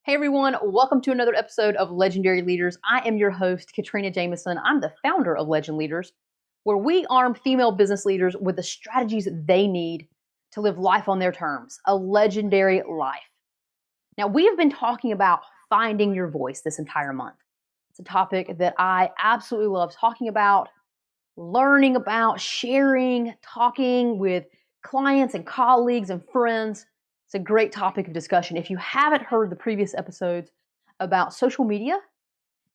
Hey everyone, welcome to another episode of Legendary Leaders. I am your host, Katrina Jameson. I'm the founder of Legend Leaders, where we arm female business leaders with the strategies they need to live life on their terms, a legendary life. Now, we have been talking about finding your voice this entire month. It's a topic that I absolutely love talking about, learning about, sharing, talking with clients and colleagues and friends. It's a great topic of discussion. If you haven't heard the previous episodes about social media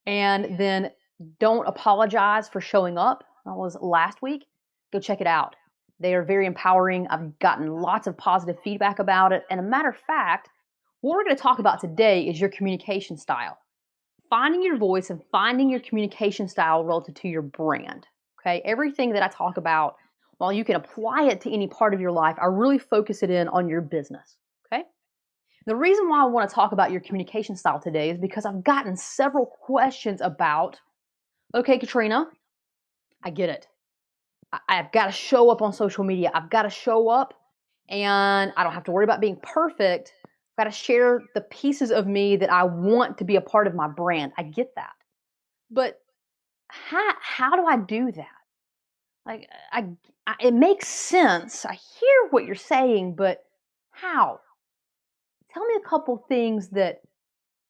and then don't apologize for showing up, that was last week, go check it out. They are very empowering. I've gotten lots of positive feedback about it. And a matter of fact, what we're going to talk about today is your communication style. Finding your voice and finding your communication style relative to your brand. Okay, everything that I talk about, while you can apply it to any part of your life, I really focus it in on your business. Okay, the reason why I want to talk about your communication style today is because I've gotten several questions about, okay, Katrina, I get it. I've got to show up on social media. I've got to show up and I don't have to worry about being perfect. I've got to share the pieces of me that I want to be a part of my brand. I get that. But how do I do that? Like, it makes sense. I hear what you're saying, but how? Tell me a couple things that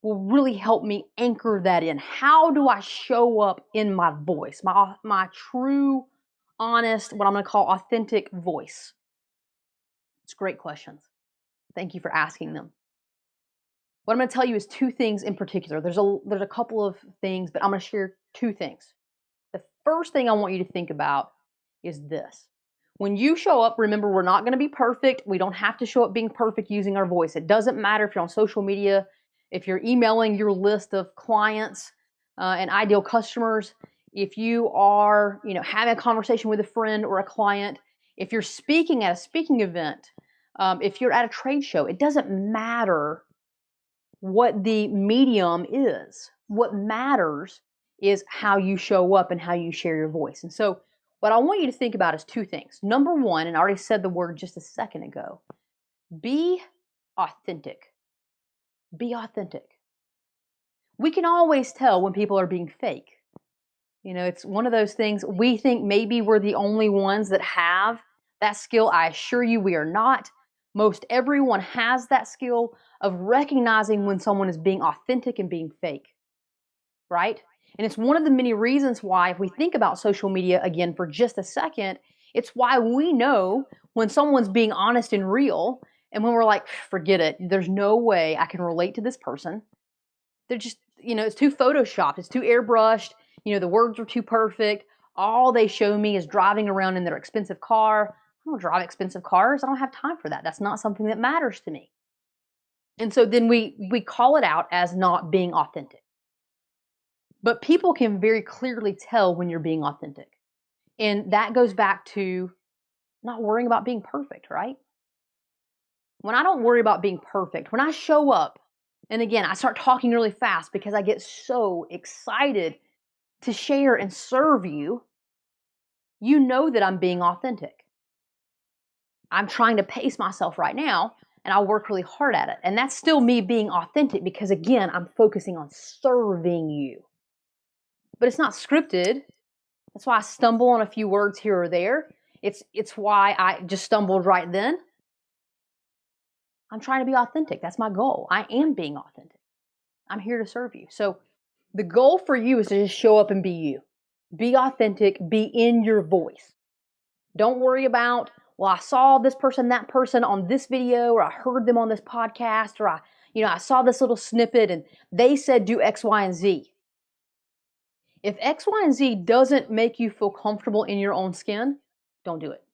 will really help me anchor that in. How do I show up in my voice, my true, honest, what I'm going to call authentic voice? It's great questions. Thank you for asking them. What I'm going to tell you is two things in particular. There's a couple of things, but I'm going to share two things. The first thing I want you to think about is this. When you show up, remember, we're not going to be perfect. We don't have to show up being perfect using our voice. It doesn't matter if you're on social media, if you're emailing your list of clients and ideal customers, if you are, having a conversation with a friend or a client, if you're speaking at a speaking event, if you're at a trade show. It doesn't matter what the medium is. What matters is how you show up and how you share your voice. And so what I want you to think about is two things. Number one, and I already said the word just a second ago, be authentic. Be authentic. We can always tell when people are being fake. It's one of those things, we think maybe we're the only ones that have that skill. I assure you we are not. Most everyone has that skill of recognizing when someone is being authentic and being fake, right? And it's one of the many reasons why, if we think about social media again for just a second, it's why we know when someone's being honest and real, and when we're like, forget it, there's no way I can relate to this person. They're just, it's too photoshopped, it's too airbrushed, the words are too perfect. All they show me is driving around in their expensive car. I don't drive expensive cars. I don't have time for that. That's not something that matters to me. And so then we call it out as not being authentic. But people can very clearly tell when you're being authentic. And that goes back to not worrying about being perfect, right? When I don't worry about being perfect, when I show up, and again, I start talking really fast because I get so excited to share and serve you, you know that I'm being authentic. I'm trying to pace myself right now, and I'll work really hard at it. And that's still me being authentic because, again, I'm focusing on serving you. But it's not scripted. That's why I stumble on a few words here or there. It's why I just stumbled right then. I'm trying to be authentic. That's my goal. I am being authentic. I'm here to serve you. So the goal for you is to just show up and be you. Be authentic. Be in your voice. Don't worry about, well, I saw this person, that person on this video, or I heard them on this podcast, or I saw this little snippet and they said do X, Y, and Z. If X, Y, and Z doesn't make you feel comfortable in your own skin, don't do it.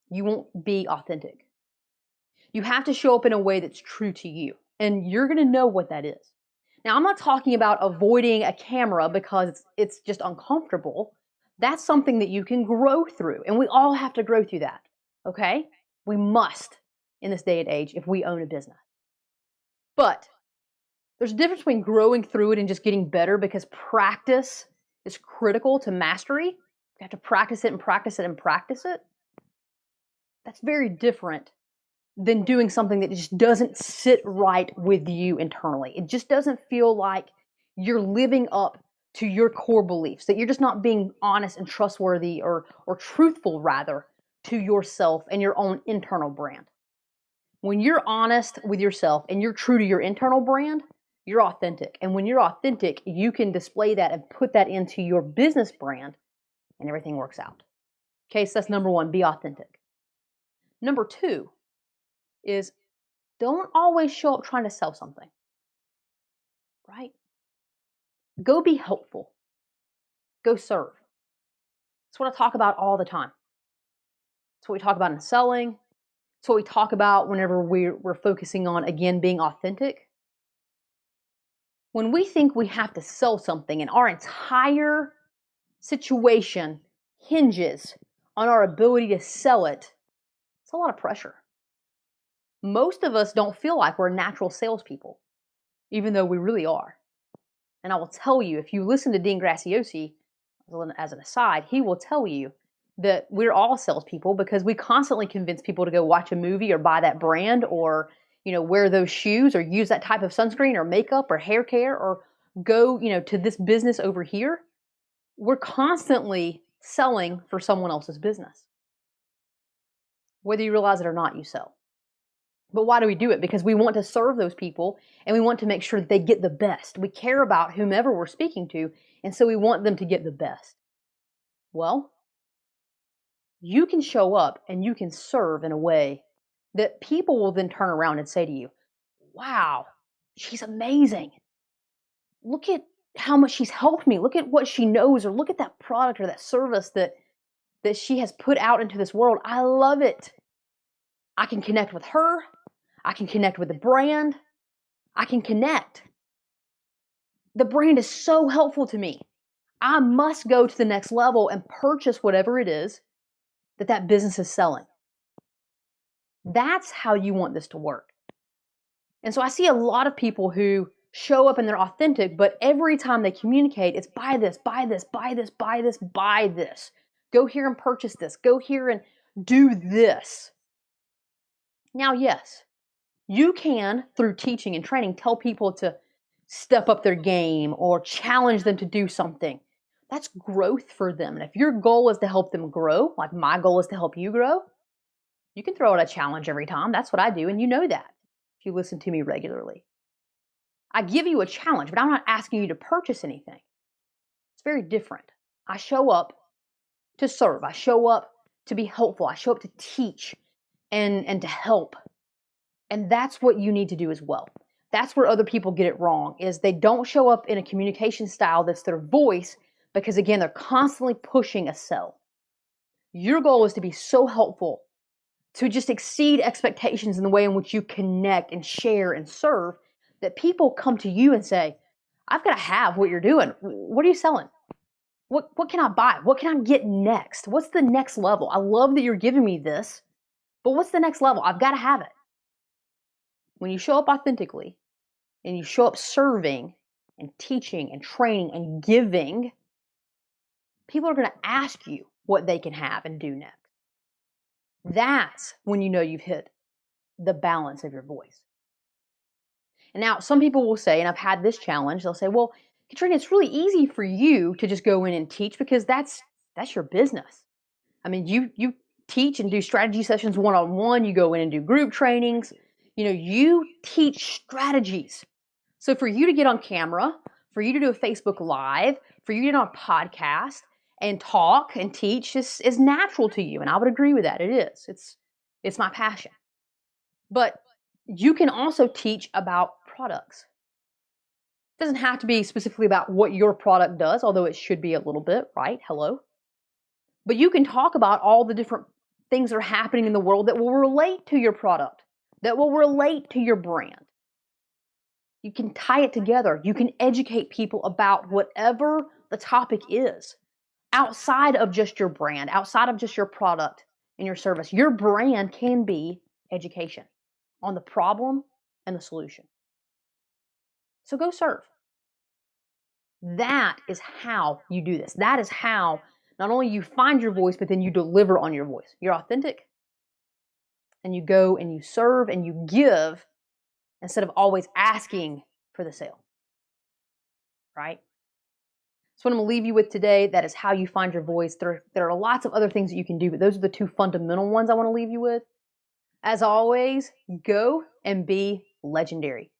You won't be authentic. You have to show up in a way that's true to you, and you're going to know what that is. Now, I'm not talking about avoiding a camera because it's just uncomfortable. That's something that you can grow through, and we all have to grow through that, okay? We must in this day and age if we own a business. But there's a difference between growing through it and just getting better, because practice is critical to mastery. You have to practice it and practice it and practice it. That's very different than doing something that just doesn't sit right with you internally. It just doesn't feel like you're living up to your core beliefs, that you're just not being honest and trustworthy or truthful rather to yourself and your own internal brand. When you're honest with yourself and you're true to your internal brand, you're authentic. And when you're authentic, you can display that and put that into your business brand and everything works out. Okay, so that's number one, be authentic. Number two is don't always show up trying to sell something, right? Go be helpful. Go serve. That's what I talk about all the time. It's what we talk about in selling. It's what we talk about whenever we're focusing on, again, being authentic. When we think we have to sell something and our entire situation hinges on our ability to sell it, it's a lot of pressure. Most of us don't feel like we're natural salespeople, even though we really are. And I will tell you, if you listen to Dean Graziosi, as an aside, he will tell you that we're all salespeople because we constantly convince people to go watch a movie or buy that brand or, wear those shoes or use that type of sunscreen or makeup or hair care or go, to this business over here. We're constantly selling for someone else's business. Whether you realize it or not, you sell. But why do we do it? Because we want to serve those people and we want to make sure that they get the best. We care about whomever we're speaking to, and so we want them to get the best. Well, you can show up and you can serve in a way that people will then turn around and say to you, wow, she's amazing. Look at how much she's helped me. Look at what she knows, or look at that product or that service that she has put out into this world. I love it. I can connect with her. I can connect with the brand. I can connect. The brand is so helpful to me. I must go to the next level and purchase whatever it is that business is selling. That's how you want this to work. And so I see a lot of people who show up and they're authentic, but every time they communicate, it's buy this, buy this, buy this, buy this, buy this. Go here and purchase this. Go here and do this. Now, yes, you can, through teaching and training, tell people to step up their game or challenge them to do something. That's growth for them. And if your goal is to help them grow, like my goal is to help you grow, you can throw out a challenge every time. That's what I do, and you know that if you listen to me regularly. I give you a challenge, but I'm not asking you to purchase anything. It's very different. I show up to serve. I show up to be helpful. I show up to teach and to help. And that's what you need to do as well. That's where other people get it wrong, is they don't show up in a communication style that's their voice because, again, they're constantly pushing a sell. Your goal is to be so helpful, to just exceed expectations in the way in which you connect and share and serve, that people come to you and say, I've got to have what you're doing. What are you selling? What can I buy? What can I get next? What's the next level? I love that you're giving me this, but what's the next level? I've got to have it. When you show up authentically and you show up serving and teaching and training and giving, people are going to ask you what they can have and do next. That's when you know you've hit the balance of your voice. And now some people will say, and I've had this challenge, they'll say, well, Katrina, it's really easy for you to just go in and teach because that's your business. I mean, you teach and do strategy sessions one-on-one, you go in and do group trainings, you teach strategies. So for you to get on camera, for you to do a Facebook Live, for you to get on a podcast and talk and teach is natural to you. And I would agree with that. It is. It's my passion. But you can also teach about products. It doesn't have to be specifically about what your product does, although it should be a little bit, right? Hello. But you can talk about all the different things that are happening in the world that will relate to your product, that will relate to your brand. You can tie it together. You can educate people about whatever the topic is, outside of just your brand, outside of just your product and your service. Your brand can be education on the problem and the solution. So go serve. That is how you do this. That is how not only you find your voice, but then you deliver on your voice. You're authentic. and you go and you serve and you give instead of always asking for the sale, right? So what I'm going to leave you with today, that is how you find your voice. There are lots of other things that you can do, but those are the two fundamental ones I want to leave you with. As always, go and be legendary.